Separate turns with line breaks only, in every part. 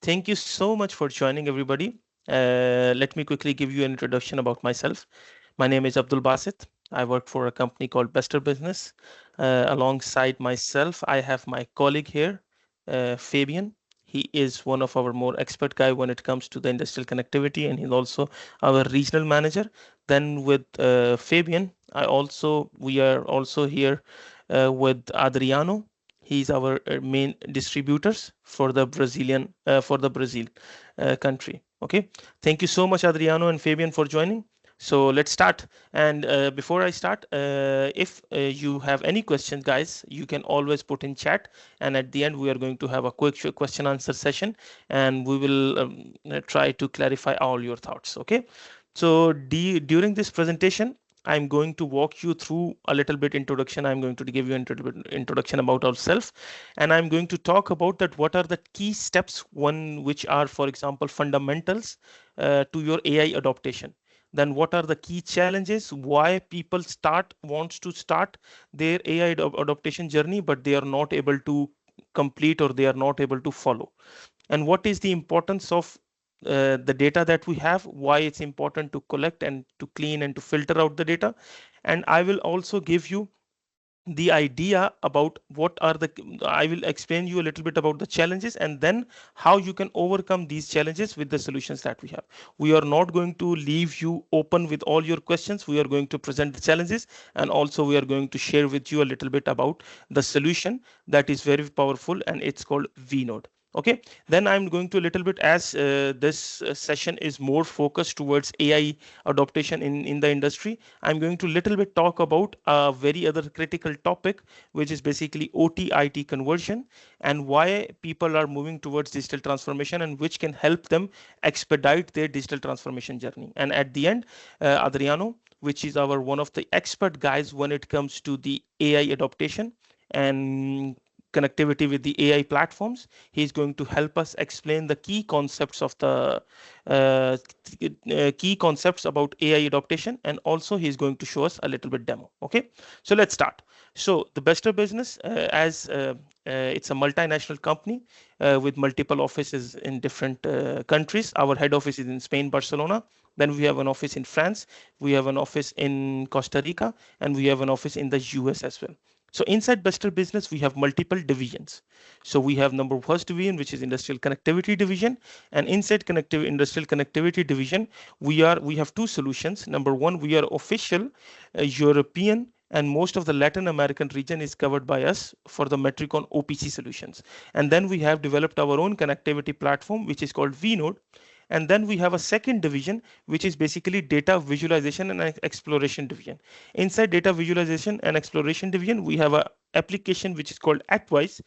Thank you so much for joining, everybody. Let me quickly give you an introduction about myself. My name is Abdul Basit. I work for a company called Bester Business. Alongside myself, I have my colleague here, Fabian. He is one of our more expert guy when it comes to the industrial connectivity, and he's also our regional manager. Then with Fabian, we are also here with Adriano. He's our main distributors for the Brazil country. Okay, thank you so much, Adriano and Fabian, for joining. So let's start. And before I start, if you have any questions, guys, you can always put in chat. And at the end, we are going to have a quick question answer session, and we will try to clarify all your thoughts. Okay. So during this presentation, I'm going to walk you through a little bit introduction. I'm going to give you an introduction about ourselves, and I'm going to talk about that what are the key steps, one which are, for example, fundamentals to your AI adaptation. Then what are the key challenges, why people wants to start their AI adaptation journey, but they are not able to complete or they are not able to follow, and what is the importance of the data that we have, why it's important to collect and to clean and to filter out the data. And I will also give you the idea about what are the I will explain you a little bit about the challenges, and then how you can overcome these challenges with the solutions that we have. We are not going to leave you open with all your questions. We are going to present the challenges, and also we are going to share with you a little bit about the solution that is very powerful, and it's called vNode. Okay, then I'm going to a little bit, as this session is more focused towards AI adoption in the industry. I'm going to little bit talk about a very other critical topic, which is basically OT IT conversion, and why people are moving towards digital transformation, and which can help them expedite their digital transformation journey. And at the end, Adriano, which is our one of the expert guys when it comes to the AI adaptation and connectivity with the AI platforms. He's going to help us explain the key concepts of the uh, key concepts about AI adaptation, and also he's going to show us a little bit demo. Okay, so let's start. So the Bester Business, as it's a multinational company with multiple offices in different countries. Our head office is in Spain, Barcelona. Then we have an office in France, we have an office in Costa Rica, and we have an office in the US as well. So inside Bester Business, we have multiple divisions. So we have number first division, which is Industrial Connectivity Division, and inside Industrial Connectivity Division, we have two solutions. Number one, we are official European, and most of the Latin American region is covered by us for the Metricon OPC solutions. And then we have developed our own connectivity platform, which is called vNode. And then we have a second division, which is basically data visualization and exploration division. Inside data visualization and exploration division, we have a application which is called Actwise,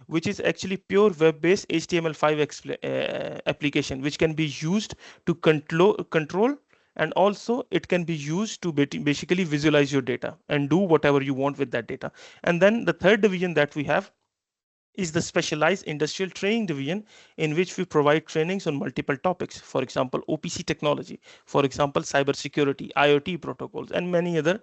which is actually pure web-based HTML5 application, which can be used to control, and also it can be used to basically visualize your data and do whatever you want with that data. And then the third division that we have is the specialized industrial training division, in which we provide trainings on multiple topics. For example, OPC technology, for example, cybersecurity, IoT protocols, and many other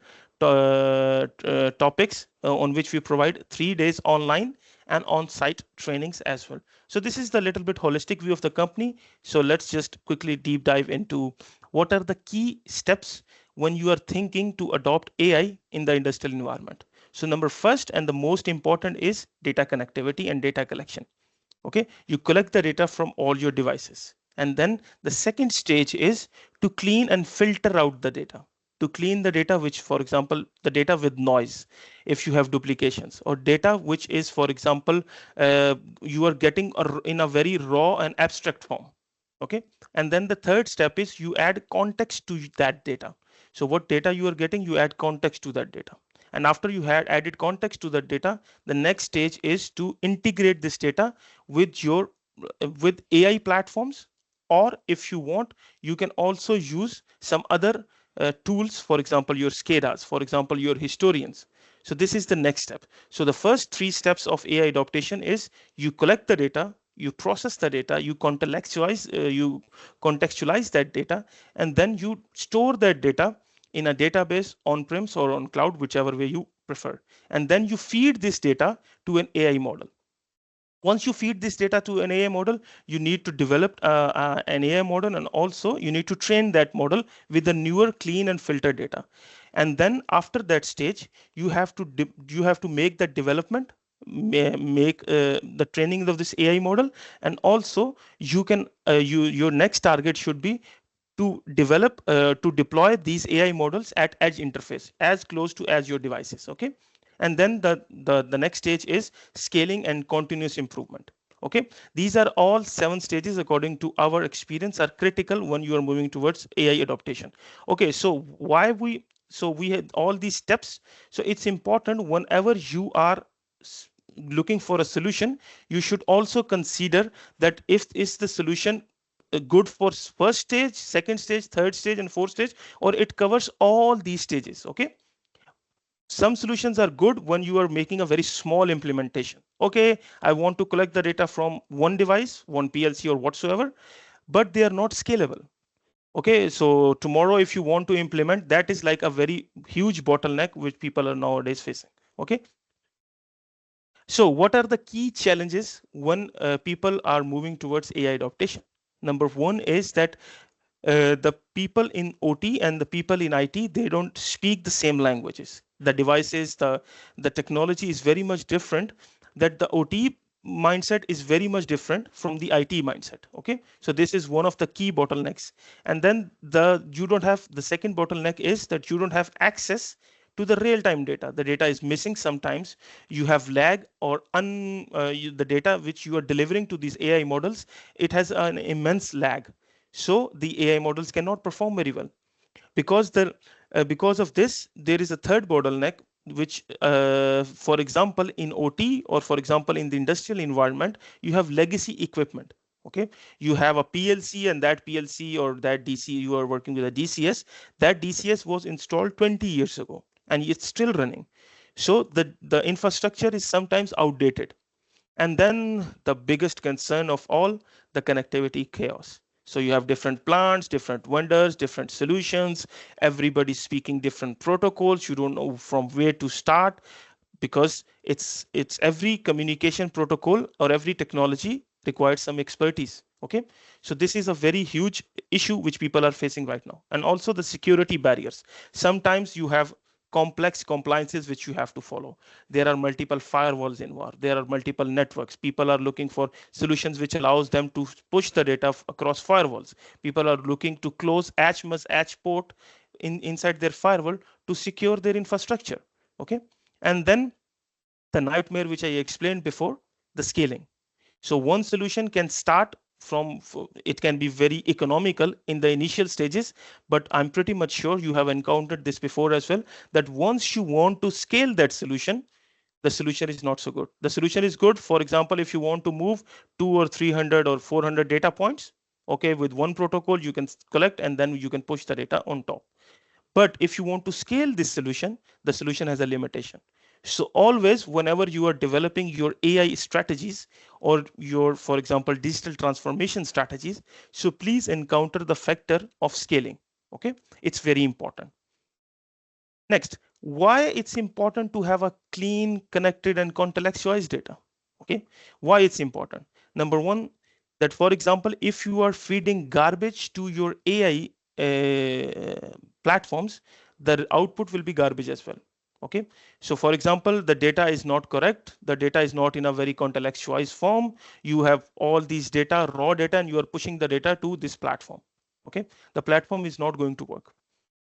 topics on which we provide 3 days online and on-site trainings as well. So this is the little bit holistic view of the company. So let's just quickly deep dive into what are the key steps when you are thinking to adopt AI in the industrial environment. So number first and the most important is data connectivity and data collection. Okay, you collect the data from all your devices. And then the second stage is to clean and filter out the data. To clean the data, which, for example, the data with noise, if you have duplications, or data which is, for example, you are getting in a very raw and abstract form. Okay, and then the third step is you add context to that data. So what data you are getting, you add context to that data. And after you had added context to that data, the next stage is to integrate this data with your with AI platforms, or if you want, you can also use some other tools, for example, your SCADAs, for example, your historians. So this is the next step. So the first three steps of AI adaptation is you collect the data, you process the data, you contextualize that data, and then you store that data in a database on-premise or on cloud, whichever way you prefer. And then you feed this data to an AI model. Once you feed this data to an AI model, you need to develop an AI model, and also you need to train that model with the newer, clean, and filtered data. And then after that stage, you have to make that development, make the training of this AI model, and also you can your next target should be to develop to deploy these AI models at edge interface as close to as your devices. Okay, and then the next stage is scaling and continuous improvement. Okay, these are all 7 stages according to our experience are critical when you are moving towards AI adaptation. Okay, so we had all these steps. So it's important whenever you are looking for a solution, you should also consider that if is the solution good for first stage, second stage, third stage, and fourth stage, or it covers all these stages. Okay, some solutions are good when you are making a very small implementation. Okay, I want to collect the data from one device, one PLC or whatsoever, but they are not scalable. Okay, so tomorrow if you want to implement, that is like a very huge bottleneck which people are nowadays facing. Okay, so what are the key challenges when people are moving towards AI adoption? Number one is that the people in OT and the people in IT, they don't speak the same languages. The devices, the technology is very much different. That the OT mindset is very much different from the IT mindset. Okay, so this is one of the key bottlenecks. And then the second bottleneck is that you don't have access to the real-time data. The data is missing sometimes. You have lag or the data which you are delivering to these AI models, it has an immense lag, so the AI models cannot perform very well. Because of this, there is a third bottleneck, which, for example, in OT or for example in the industrial environment, you have legacy equipment. Okay, you have a PLC, and that PLC or that DC, you are working with a DCS. That DCS was installed 20 years ago, and it's still running. So the infrastructure is sometimes outdated. And then the biggest concern of all, the connectivity chaos. So you have different plants, different vendors, different solutions, everybody speaking different protocols. You don't know from where to start, because it's every communication protocol or every technology requires some expertise. Okay, so this is a very huge issue which people are facing right now. And also the security barriers. Sometimes you have complex compliances which you have to follow. There are multiple firewalls involved, there are multiple networks. People are looking for solutions which allows them to push the data across firewalls. People are looking to close HMAS port inside their firewall to secure their infrastructure. Okay, and then the nightmare which I explained before, the scaling. So one solution can start from, it can be very economical in the initial stages, but I'm pretty much sure you have encountered this before as well, that once you want to scale that solution, the solution is not so good. The solution is good, for example, if you want to move 2 or 300 or 400 data points, okay, with one protocol you can collect and then you can push the data on top. But if you want to scale this solution, the solution has a limitation. So always, whenever you are developing your AI strategies or your, for example, digital transformation strategies, so please encounter the factor of scaling. Okay, it's very important. Next, why it's important to have a clean, connected, and contextualized data. Okay, why it's important? Number one, that for example, if you are feeding garbage to your AI platforms, the output will be garbage as well. Okay, so for example, the data is not correct, the data is not in a very contextualized form. You have all these data, raw data, and you are pushing the data to this platform. Okay, the platform is not going to work.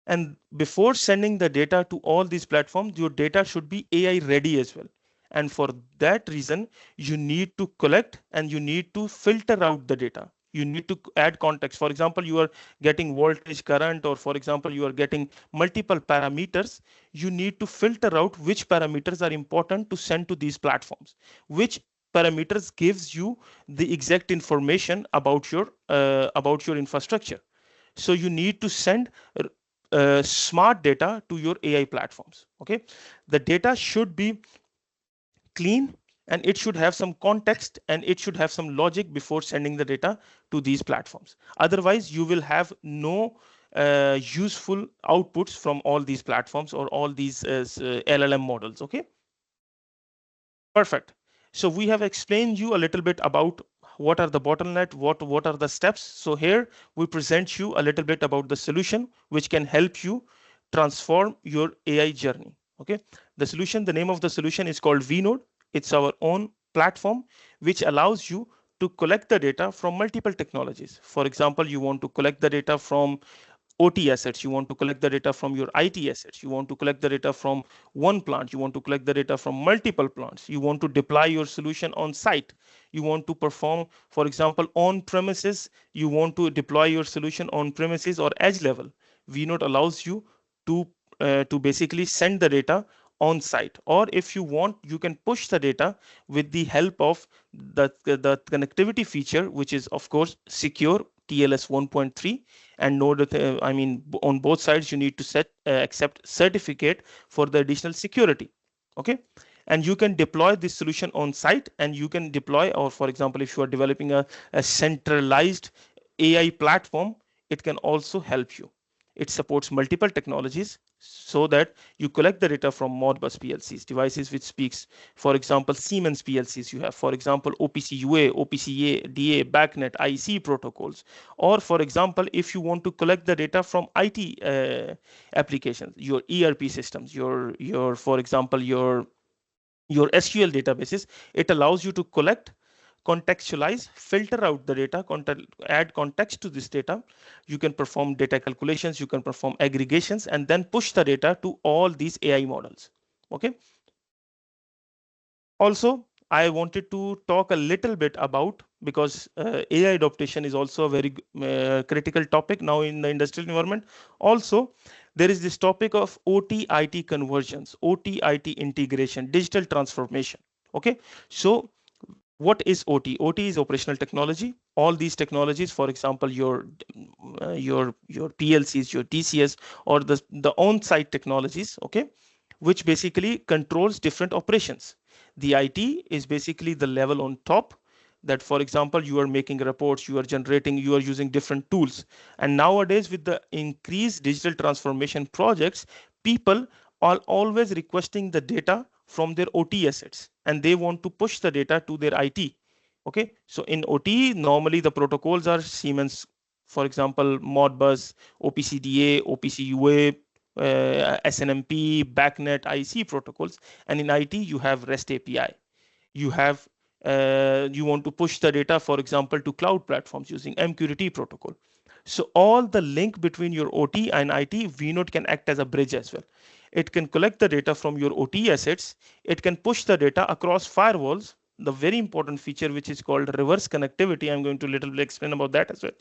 And before sending the data to all these platforms, your data should be AI ready as well. And for that reason, you need to collect and you need to filter out the data. You need to add context. For example, you are getting voltage, current, or for example, you are getting multiple parameters. You need to filter out which parameters are important to send to these platforms, which parameters gives you the exact information about your infrastructure. So you need to send smart data to your AI platforms. Okay, the data should be clean, and it should have some context, and it should have some logic before sending the data to these platforms. Otherwise, you will have no useful outputs from all these platforms or all these LLM models. Okay, perfect. So we have explained you a little bit about what are the bottleneck, what are the steps. So here we present you a little bit about the solution which can help you transform your AI journey. Okay, the solution, the name of the solution is called vNode. It's our own platform which allows you to collect the data from multiple technologies. For example, you want to collect the data from OT assets, you want to collect the data from your IT assets, you want to collect the data from one plant, you want to collect the data from multiple plants, you want to deploy your solution on site, you want to perform, for example, on premises, you want to deploy your solution on premises or edge level. vNode allows you to basically send the data on site, or if you want, you can push the data with the help of the connectivity feature, which is of course secure TLS 1.3 and node. I mean, on both sides you need to accept certificate for the additional security. Okay, and you can deploy this solution on site, and you can deploy, or for example, if you are developing a centralized AI platform, it can also help you. It supports multiple technologies so that you collect the data from Modbus PLCs, devices which speaks, for example, Siemens PLCs you have, for example, OPC UA, OPC DA, BACnet, IC protocols, or for example, if you want to collect the data from IT applications, your ERP systems, your for example, your SQL databases, it allows you to collect, contextualize, filter out the data, add context to this data. You can perform data calculations, you can perform aggregations, and then push the data to all these AI models. Okay. Also, I wanted to talk a little bit about, because AI adaptation is also a very critical topic now in the industrial environment. Also, there is this topic of OT IT conversions, OT IT integration, digital transformation. Okay, so what is OT? OT is operational technology. All these technologies, for example, your PLCs, your TCS, or the on-site technologies, okay, which basically controls different operations. The IT is basically the level on top, that for example, you are making reports, you are generating, you are using different tools. And nowadays, with the increased digital transformation projects, people are always requesting the data from their OT assets, and they want to push the data to their IT. Okay, so in OT, normally the protocols are Siemens, for example, Modbus, OPCDA, OPCUA, SNMP, BACnet, IC protocols, and in IT you have REST API. You have you want to push the data, for example, to cloud platforms using MQTT protocol. So all the link between your OT and IT, vNode can act as a bridge as well. It can collect the data from your OT assets. It can push the data across firewalls. The very important feature, which is called reverse connectivity, I'm going to little bit explain about that as well.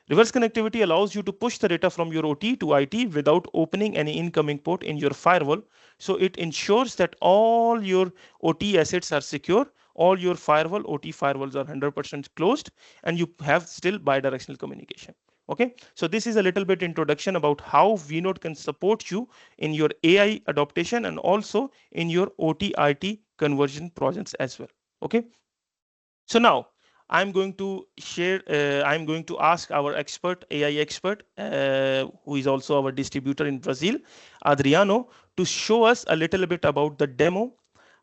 Reverse connectivity allows you to push the data from your OT to IT without opening any incoming port in your firewall. So it ensures that all your OT assets are secure, all your firewall, OT firewalls are 100% closed, and you have still bidirectional communication. Okay, so this is a little bit introduction about how vNode can support you in your AI adaptation and also in your OT IT conversion projects as well. Okay, so now I'm going to share, I'm going to ask our expert, AI expert, who is also our distributor in Brazil, Adriano, to show us a little bit about the demo,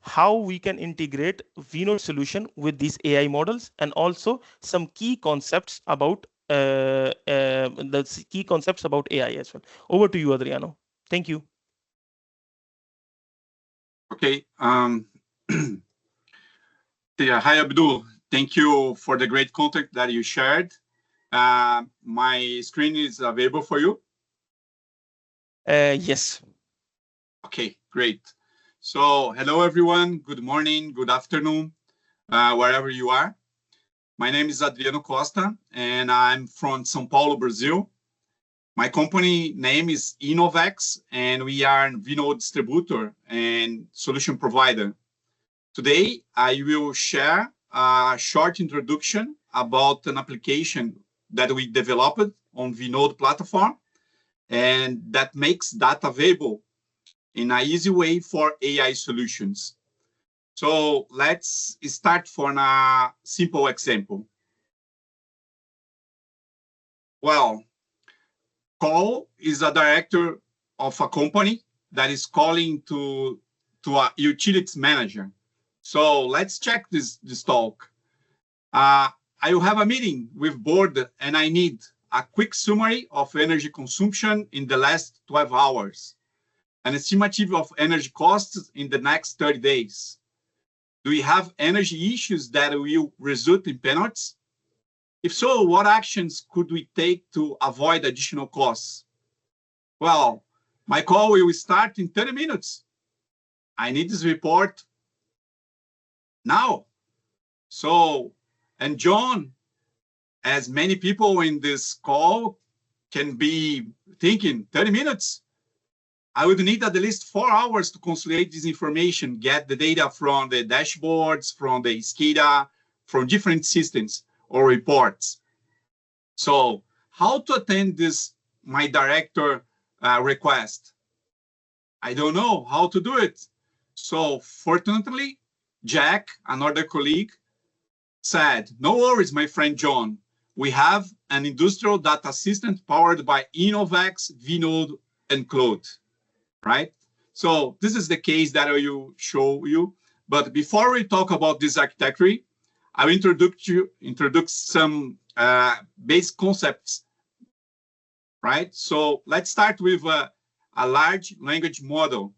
how we can integrate vNode solution with these AI models, and also some key concepts about the key concepts about AI as well. Over to you, Adriano. Thank you.
Okay. Yeah, hi, Abdul. Thank you for the great content that you shared. My screen is available for you.
Yes.
Okay, great. So hello, everyone. Good morning, good afternoon, wherever you are. My name is Adriano Costa, and I'm from São Paulo, Brazil. My company name is Innovex, and we are a vNode distributor and solution provider. Today, I will share a short introduction about an application that we developed on vNode platform, and that makes data available in an easy way for AI solutions. So let's start from a simple example. Well, call is a director of a company that is calling to a utilities manager. So let's check this talk. I will have a meeting with board and I need a quick summary of energy consumption in the last 12 hours, an estimative of energy costs in the next 30 days. Do we have energy issues that will result in penalties? If so, what actions could we take to avoid additional costs? Well, my call will start in 30 minutes. I need this report now. So, and John, as many people in this call can be thinking 30 minutes, I would need at least 4 hours to consolidate this information, get the data from the dashboards, from the SCADA, from different systems or reports. So how to attend this, my director request? I don't know how to do it. So fortunately, Jack, another colleague, said, no worries, my friend John. We have an industrial data assistant powered by Innovex, vNode, and Claude, right? So this is the case that I will show you. But before we talk about this architecture, I will introduce some basic concepts, right? So let's start with a large language model.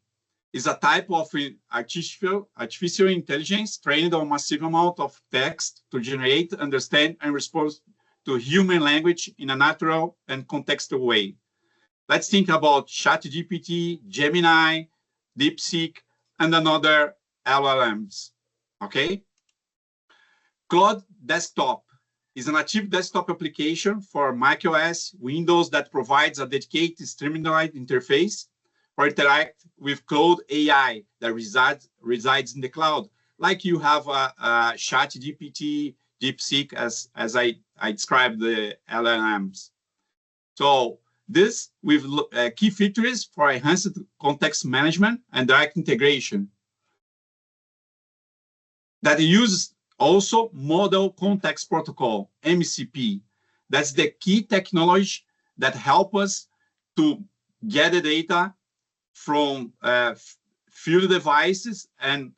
Is a type of artificial intelligence trained on massive amount of text to generate, understand, and respond to human language in a natural and contextual way. Let's think about ChatGPT, Gemini, DeepSeek, and another LLMs, okay? Claude Desktop is a native desktop application for macOS, Windows that provides a dedicated streamlined interface or interact with Claude AI that resides in the cloud, like you have a ChatGPT, DeepSeek, as I described the LLMs. So this with key features for enhanced context management and direct integration that uses also model context protocol, MCP. That's the key technology that help us to get the data from field devices and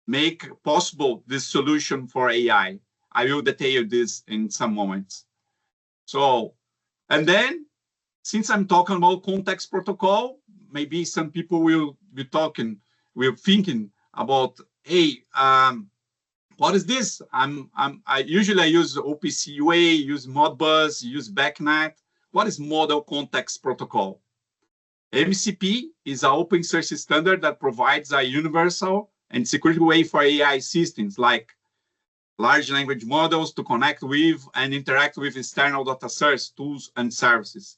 make possible this solution for AI. I will detail this in some moments. So, and then since I'm talking about context protocol, maybe some people will be thinking about, hey, what is this? I usually use OPC UA, use Modbus, use BACnet. What is model context protocol? MCP is an open source standard that provides a universal and secure way for AI systems like large language models to connect with and interact with external data source tools and services.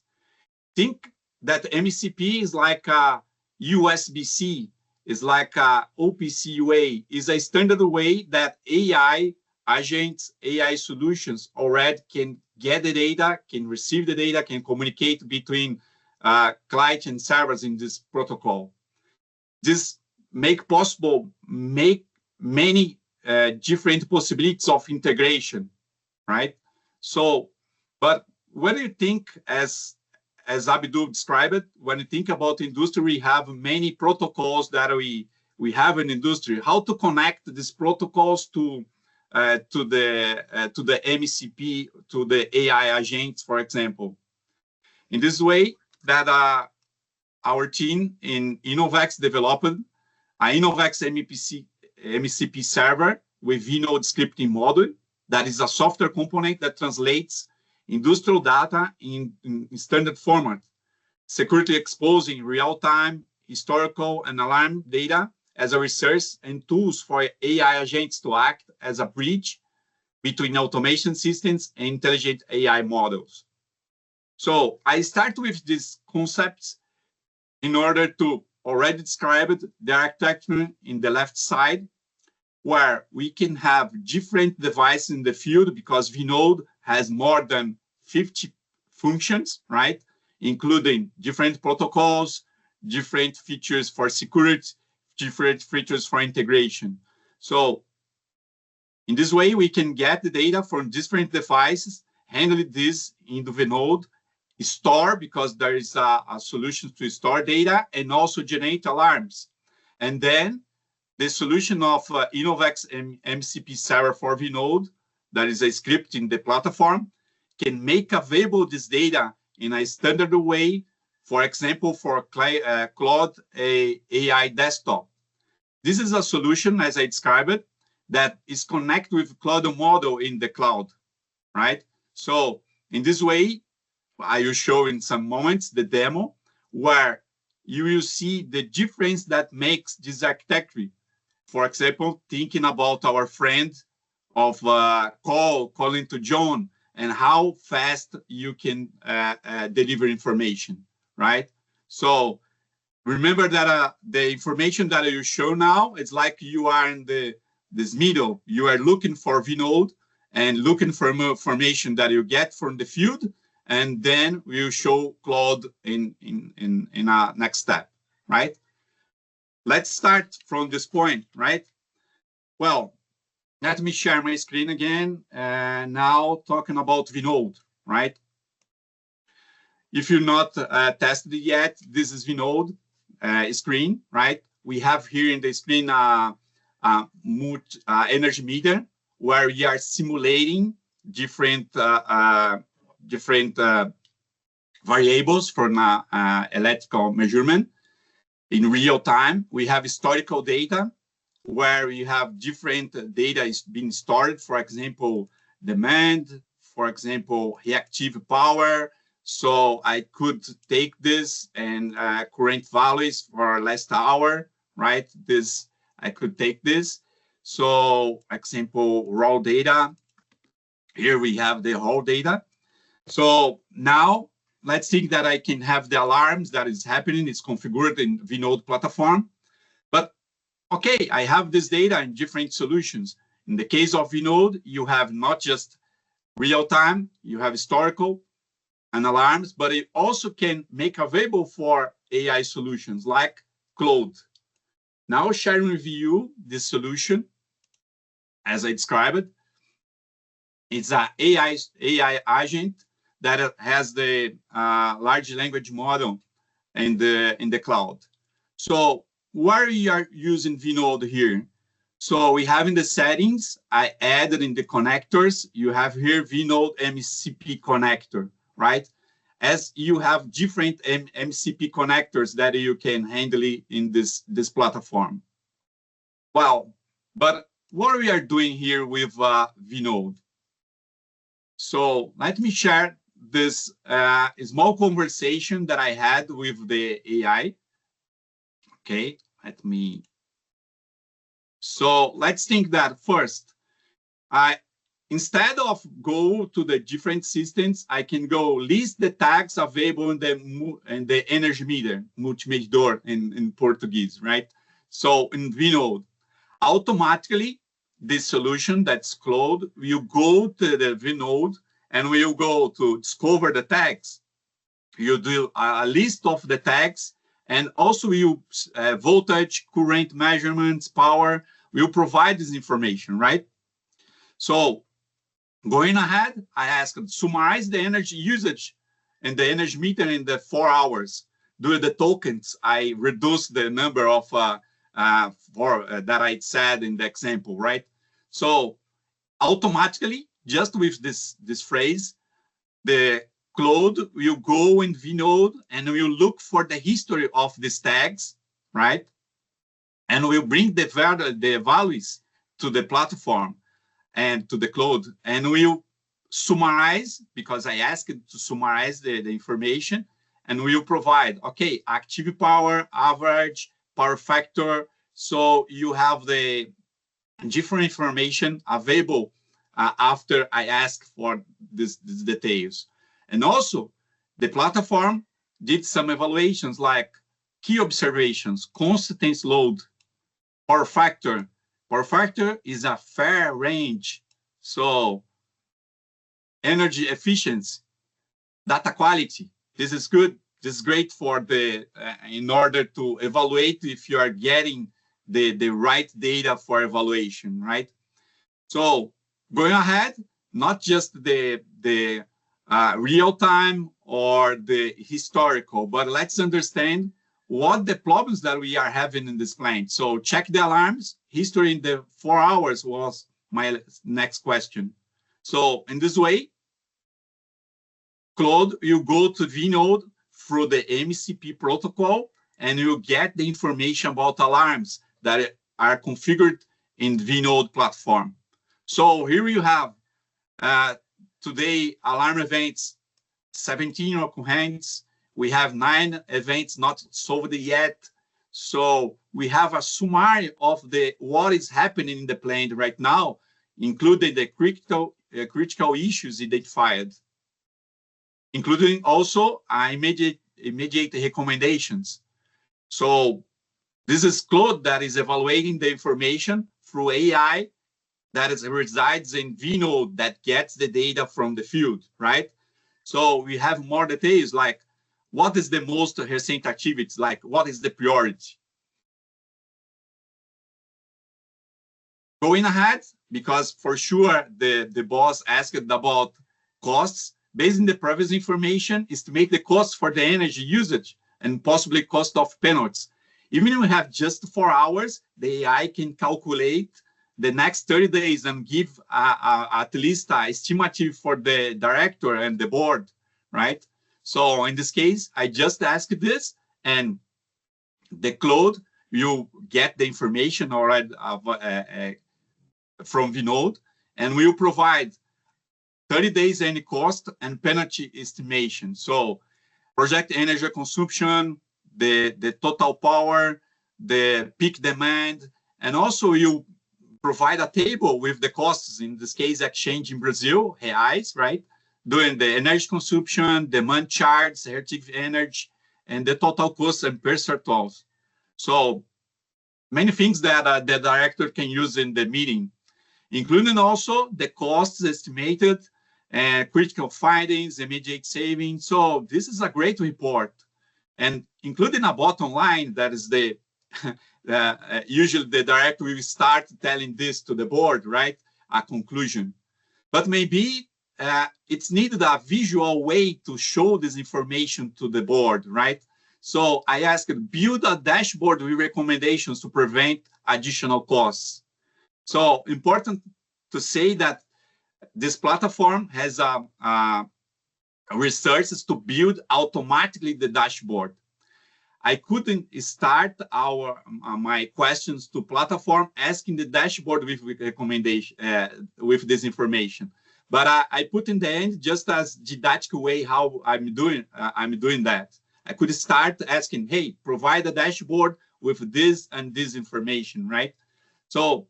Think that MCP is like a USB-C, is like a OPC UA, is a standard way that AI agents, AI solutions already can get the data, can receive the data, can communicate between client and servers in this protocol. This make many different possibilities of integration, right? So, but when you think, as Abdul described it, when you think about industry, we have many protocols that we have in industry. How to connect these protocols to the MCP, to the AI agents, for example. In this way, that our team in Innovex developed an Innovex MCP server with vNode scripting module that is a software component that translates industrial data in standard format, securely exposing real-time, historical, and alarm data as a resource and tools for AI agents to act as a bridge between automation systems and intelligent AI models. So I start with these concepts in order to already describe the architecture in the left side, where we can have different devices in the field because vNode has more than 50 functions, right? Including different protocols, different features for security, different features for integration. So in this way, we can get the data from different devices, handle this in the vNode, store because there is a solution to store data and also generate alarms. And then the solution of Innovex MCP server for vNode, that is a script in the platform, can make available this data in a standard way, for example, for Claude AI desktop. This is a solution, as I described it, that is connected with Claude model in the cloud, right? So in this way, I will show in some moments the demo where you will see the difference that makes this architecture. For example, thinking about our friend of calling to John and how fast you can deliver information, right? So remember that the information that you show now, it's like you are in this middle. You are looking for vNode and looking for information that you get from the field, and then we'll show Claude in our next step, right? Let's start from this point, right? Well, let me share my screen again. Now talking about vNode, right? If you're not tested it yet, this is vNode screen, right? We have here in the screen energy meter where we are simulating different variables for electrical measurement in real time. We have historical data where we have different data is being stored, for example, demand, for example, reactive power. So I could take this and current values for last hour, right? This, I could take this. So example, raw data. Here we have the raw data. So now let's think that I can have the alarms that is happening. It's configured in vNode platform. But okay, I have this data in different solutions. In the case of vNode, you have not just real time, you have historical and alarms, but it also can make available for AI solutions like Claude. Now sharing with you this solution, as I described it, it's an AI agent that has the large language model in the cloud. So why we are using vNode here? So we have in the settings, I added in the connectors, you have here vNode MCP connector, right? As you have different MCP connectors that you can handle in this platform. Well, but what we are doing here with vNode? So let me share this small conversation that I had with the AI. Okay, let me. So let's think that first, instead of go to the different systems, I can go list the tags available in the energy meter, multimedidor in Portuguese, right? So in vNode, automatically, this solution that's Claude will go to the vNode and will go to discover the tags. You do a list of the tags, and also you voltage, current measurements, power, will provide this information, right? So going ahead, I asked summarize the energy usage and the energy meter in the 4 hours. Do the tokens, I reduce the number of that I said in the example, right? So automatically, just with this phrase, the Claude will go in vNode and will look for the history of these tags, right? And will bring the values to the platform and to the Claude, and will summarize, because I asked it to summarize the information, and will provide, okay, active power, average, power factor. So you have the different information available after I ask for these details. And also, the platform did some evaluations like key observations, constant load, power factor. Power factor is a fair range. So energy efficiency, data quality. This is good. This is great for the in order to evaluate if you are getting the right data for evaluation, right? So going ahead, not just the real time or the historical, but let's understand what the problems that we are having in this plant. So check the alarms. History in the 4 hours was my next question. So in this way, Claude, you go to vNode through the MCP protocol, and you get the information about alarms that are configured in vNode platform. So here you have today alarm events, 17 occurrence. We have 9 events not solved yet. So we have a summary of what is happening in the plant right now, including the critical issues identified, including also immediate recommendations. So this is Claude that is evaluating the information through AI that resides in vNode that gets the data from the field, right? So we have more details like what is the most recent activities, like what is the priority. Going ahead, because for sure the boss asked about costs, based on the previous information, estimate the cost for the energy usage and possibly cost of penalties. Even if we have just 4 hours, the AI can calculate the next 30 days and give at least an estimative for the director and the board, right? So in this case, I just asked this, and the Claude, you get the information already from vNode, and will provide 30 days any cost and penalty estimation. So project energy consumption, the total power, the peak demand, and also you provide a table with the costs, in this case, exchange in Brazil, reais, right? Doing the energy consumption, demand charge, relative energy, and the total cost and percentiles. So many things that the director can use in the meeting, including also the costs estimated, critical findings, immediate savings. So this is a great report, and including a bottom line that is the usually the director will start telling this to the board, right? A conclusion, but maybe it's needed a visual way to show this information to the board, right? So I asked, build a dashboard with recommendations to prevent additional costs. So important to say that this platform has resources to build automatically the dashboard. I couldn't start my questions to platform asking the dashboard with recommendation with this information, but I put in the end just as didactic way how I'm doing that. I could start asking, hey, provide a dashboard with this and this information, right? So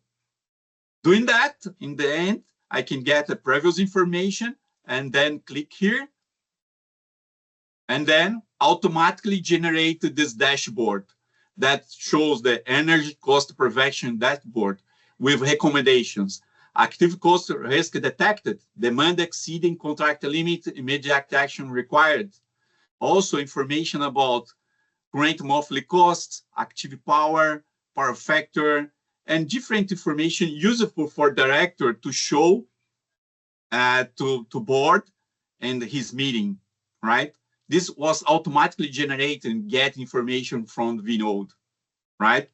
doing that, in the end, I can get the previous information and then click here, and then automatically generate this dashboard that shows the energy cost prevention dashboard with recommendations. Active cost risk detected, demand exceeding contract limit, immediate action required. Also information about current monthly costs, active power, power factor, and different information useful for director to show to board and his meeting, right? This was automatically generated and get information from vNode, right?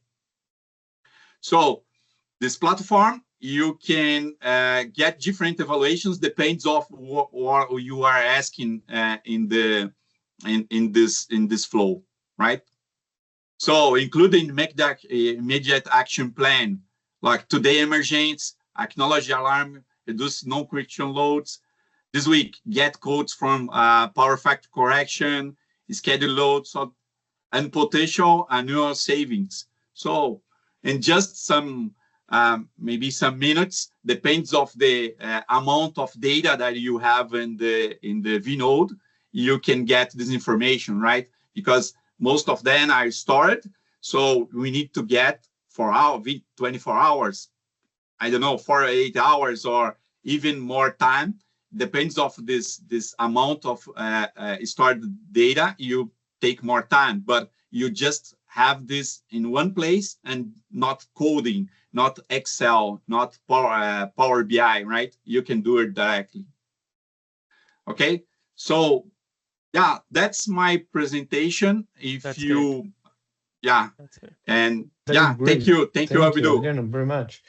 So this platform, you can get different evaluations, depends of what you are asking in this flow, right? So including make that immediate action plan, like today emergence, acknowledge alarm, reduce non-critical loads. This week, get codes from power factor correction, schedule loads, and potential annual savings. So in just some, maybe some minutes, depends of the amount of data that you have in the vNode, you can get this information, right? Because most of them are stored. So we need to get 24 hours, I don't know, 48 hours or even more time. Depends of this amount of stored data, you take more time, but you just have this in one place and not coding, not Excel, not Power BI, right? You can do it directly. Okay, so yeah, that's my presentation. If
That's
you
great.
Yeah.
That's it.
And
That
yeah,
is great.
thank you, Abidou.
Adriano, very much.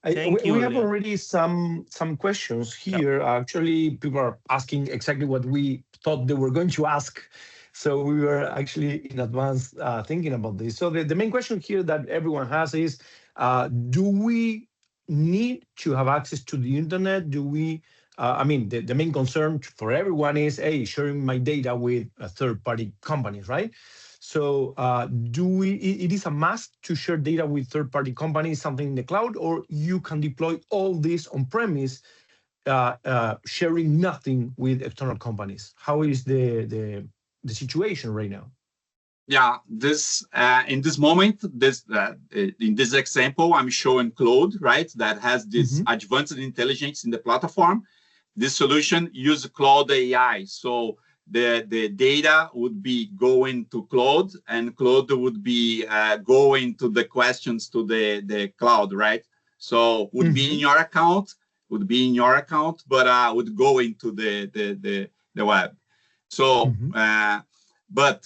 Thank you,
We have
Adrian.
already some questions
Yeah.
here. Actually, people are asking exactly what we thought they were going to ask. So we were actually in advance thinking about this. So the main question here that everyone has is, do we need to have access to the internet? Do we, I mean, the main concern for everyone is, hey, sharing my data with third-party companies, right? So do we, it is a must to share data with third-party companies, something in the cloud, or you can deploy all this on-premise, sharing nothing with external companies? How is the situation right now?
Yeah, this in this moment, this in this example, I'm showing Claude, right? That has this advanced intelligence in the platform. This solution uses Claude AI, so the data would be going to Claude, and Claude would be going to the questions to the cloud, right? So would be in your account, but would go into the web. So, but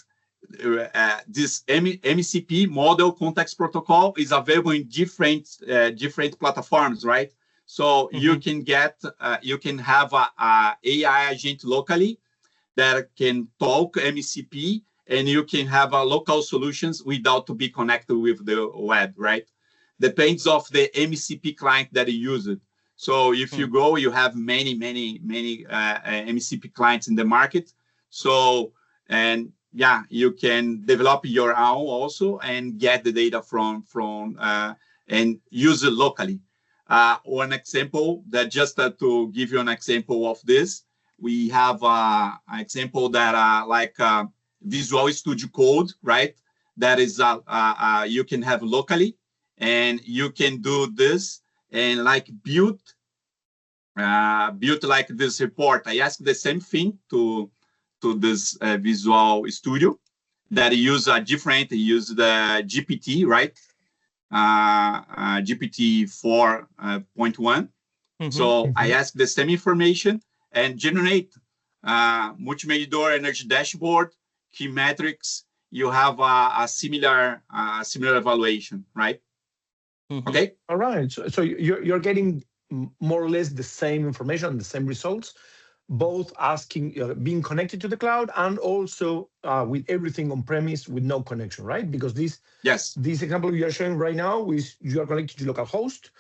this MCP model context protocol is available in different platforms, right? So you can get you can have a AI agent locally that can talk MCP, and you can have local solutions without to be connected with the web, right? Depends of the MCP client that you use it. So if you go, you have many MCP clients in the market. So and yeah, you can develop your own also and get the data from and use it locally. One example that just to give you an example of this, we have an example that like Visual Studio Code, right? That is you can have locally, and you can do this and like build like this report. I asked the same thing to this Visual Studio that use use the GPT, right? GPT 4.1. So I asked the same information and generate multi-medidor energy dashboard, key metrics. You have a similar evaluation, right? Okay.
All right. So you're getting more or less the same information, the same results, both asking, being connected to the cloud, and also with everything on premise with no connection, right? Because this example you are showing right now is you are connected to local host.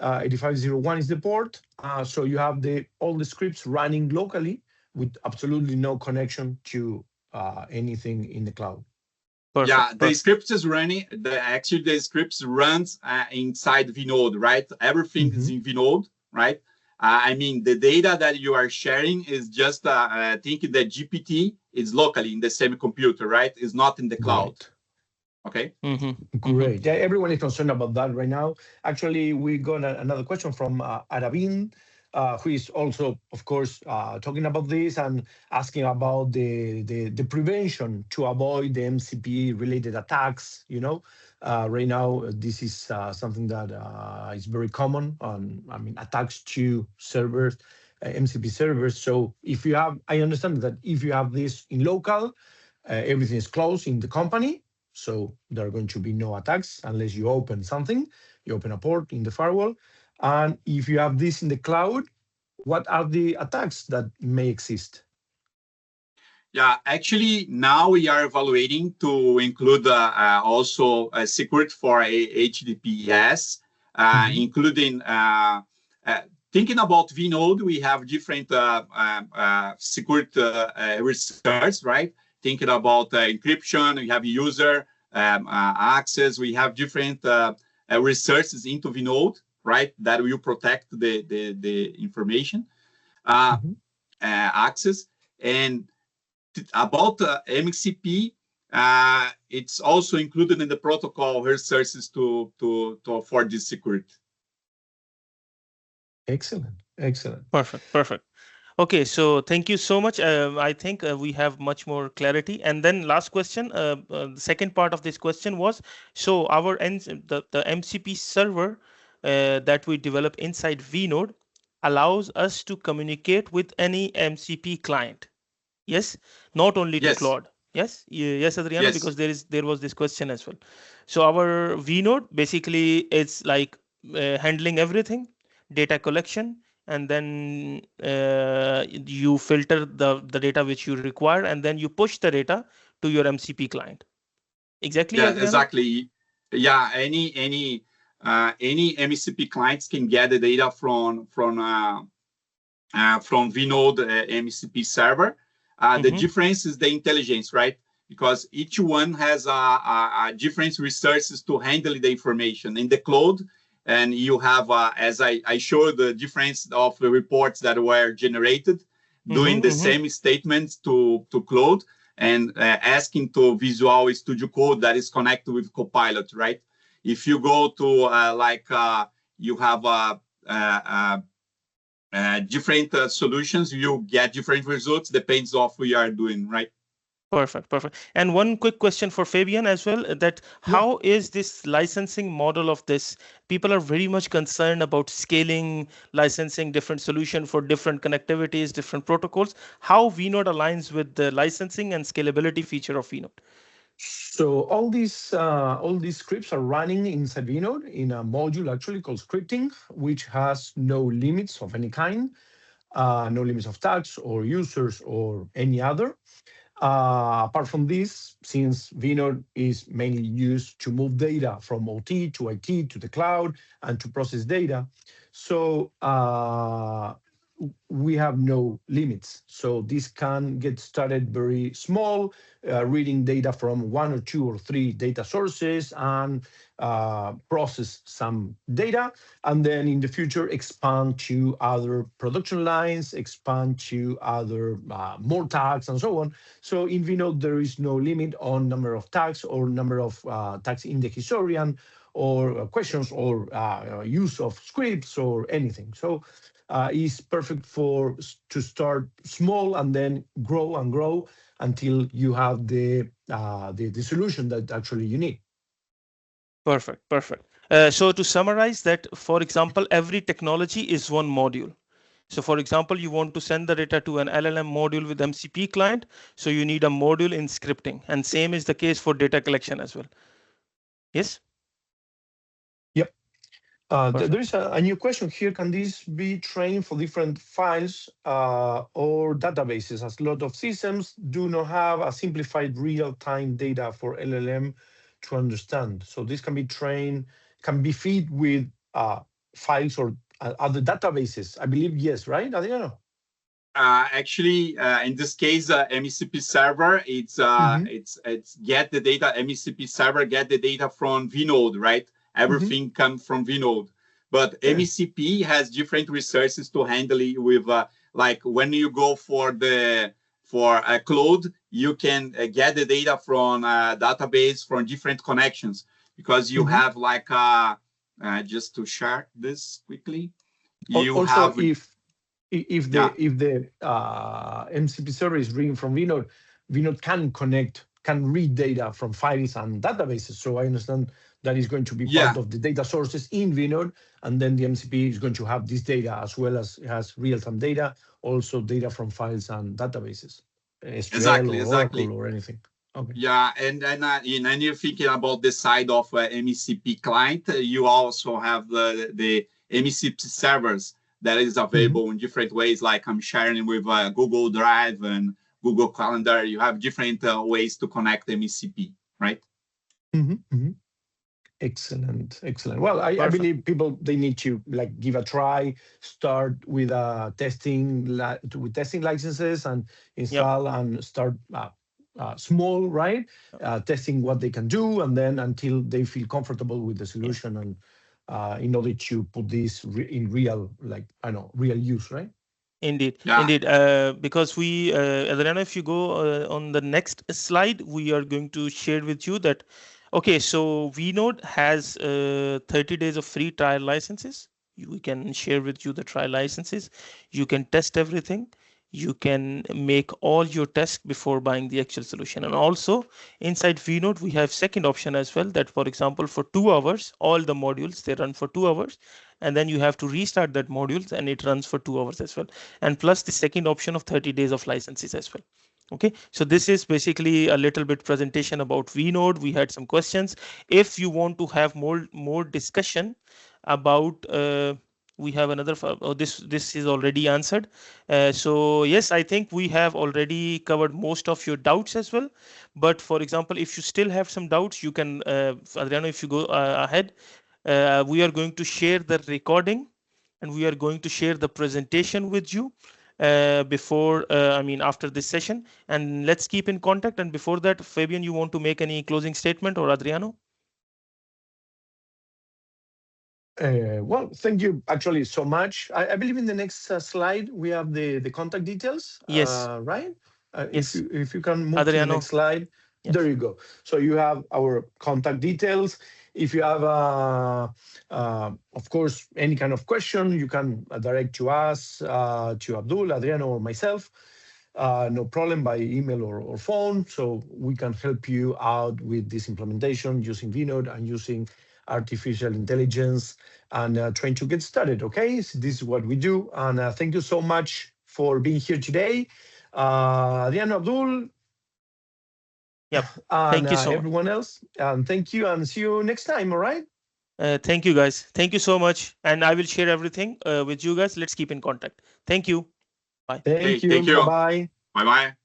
8501 is the port, so you have all the scripts running locally with absolutely no connection to anything in the cloud.
Perfect. Yeah, the scripts is running. The scripts runs inside vNode, right? Everything is in vNode, right? I mean, the data that you are sharing is just thinking that GPT is locally in the same computer, right? It's not in the cloud. Okay.
Great. Yeah, everyone is concerned about that right now. Actually, we got another question from Arabin, who is also, of course, talking about this and asking about the prevention to avoid the MCP related attacks. You know, right now this is something that is very common. I mean, attacks to servers, MCP servers. So if you have, I understand that if you have this in local, everything is closed in the company. So there are going to be no attacks unless you open something, you open a port in the firewall. And if you have this in the cloud, what are the attacks that may exist?
Yeah, actually, now we are evaluating to include also a security for HTTPS, including thinking about vNode. We have different security research, right? Thinking about encryption, we have user access, we have different researches into vNode, right? That will protect the information access. And about MCP, it's also included in the protocol researches to for this security.
Excellent, excellent.
Perfect. Okay, so thank you so much. I think we have much more clarity. And then last question, the second part of this question was, so our the MCP server that we develop inside vNode allows us to communicate with any MCP client. Yes, not only to Claude. Yes, yes, Adriano,
Yes.
because there was this question as well. So our vNode basically it's like handling everything, data collection, and then you filter the data which you require, and then you push the data to your MCP client. Exactly,
Yeah,
Adriano?
exactly. Yeah, any MCP clients can get the data from vNode MCP server. The difference is the intelligence, right? Because each one has a different resources to handle the information in the cloud. And you have, as I showed, the difference of the reports that were generated doing the same statements to Claude and asking to Visual Studio Code that is connected with Copilot, right? If you go to you have different solutions, you get different results, depends of what you are doing, right?
Perfect, perfect. And one quick question for Fabian as well, that
Yeah.
how is this licensing model of this? People are very much concerned about scaling, licensing different solution for different connectivities, different protocols. How vNode aligns with the licensing and scalability feature of vNode?
So all these scripts are running inside vNode in a module actually called scripting, which has no limits of any kind, no limits of tags or users or any other. Apart from this, since vNode is mainly used to move data from OT to IT to the cloud and to process data, so we have no limits. So this can get started very small, reading data from one or two or three data sources and process some data, and then in the future expand to other production lines, expand to other more tags and so on. So in vNode, there is no limit on number of tags or number of tags in the historian or questions or use of scripts or anything. So is perfect for to start small and then grow and grow until you have the solution that actually you need.
Perfect, perfect. So to summarize that, for example, every technology is one module. So for example, you want to send the data to an LLM module with MCP client. So you need a module in scripting, and same is the case for data collection as well. Yes.
Yep.
Perfect.
There is a new question here. Can this be trained for different files or databases? As a lot of systems do not have a simplified real-time data for LLM to understand. So this can be trained, can be feed with files or other databases. I believe yes, right? Adriano?
Actually, in this case, MECP server, it's get the data. MECP server get the data from vNode, right? Everything comes from vNode, but
Yeah.
MECP has different resources to handle it with. Like when you go for a Claude, you can get the data from a database from different connections because you have like just to share this quickly. You
Also,
have
if
yeah.
the MCP server is reading from vNode, vNode can read data from files and databases. So I understand that is going to be
Yeah,
part of the data sources in vNode, and then the MCP is going to have this data as well as it has real-time data, also data from files and databases, SQL
exactly,
or Oracle
exactly.
or anything. Okay.
Yeah, and you're thinking about the side of MECP client, you also have the MECP servers that is
Mhm,
available in different ways. Like I'm sharing with Google Drive and Google Calendar. You have different ways to connect MECP, right?
mhm, mhm. Excellent, excellent. Well, I
Perfect.
believe people they need to like give a try, start with with testing licenses and
Yep.
install and start small, right? Testing what they can do, and then until they feel comfortable with the
Yeah.
solution, and in order to put this in real, like I know, real use, right?
Indeed,
Yeah,
indeed. Because Adriana, if you go on the next slide, we are going to share with you that, okay, so vNode has 30 days of free trial licenses. We can share with you the trial licenses. You can test everything. You can make all your tests before buying the actual solution. And also inside vNode, we have second option as well that, for example, for 2 hours, all the modules, they run for 2 hours. And then you have to restart that modules and it runs for 2 hours as well, and plus the second option of 30 days of licenses as well. Okay, so this is basically a little bit presentation about vNode. We had some questions. If you want to have more discussion about we have another this is already answered. So yes, I think we have already covered most of your doubts as well. But for example, if you still have some doubts, you can Adriano, if you go ahead, we are going to share the recording and we are going to share the presentation with you before after this session, and let's keep in contact. And before that, Fabian, you want to make any closing statement, or Adriano?
Well, thank you actually so much. I believe in the next slide we have the contact details.
Yes.
Right.
Yes,
If you can move to the
Adriano.
next slide.
Yeah.
There you go. So you have our contact details. If you have, of course, any kind of question, you can direct to us, to Abdul, Adriano, or myself. No problem, by email or phone. So we can help you out with this implementation using vNode and using artificial intelligence and trying to get started. Okay, so this is what we do. And thank you so much for being here today. Adriano, Abdul,
Yep.
and
Thank you so much.
everyone else. And thank you, and see you next time. All right.
Thank you, guys. Thank you so much. And I will share everything with you guys. Let's keep in contact. Thank you. Bye.
Thank
Hey,
you.
thank you.
Bye bye.
Bye bye.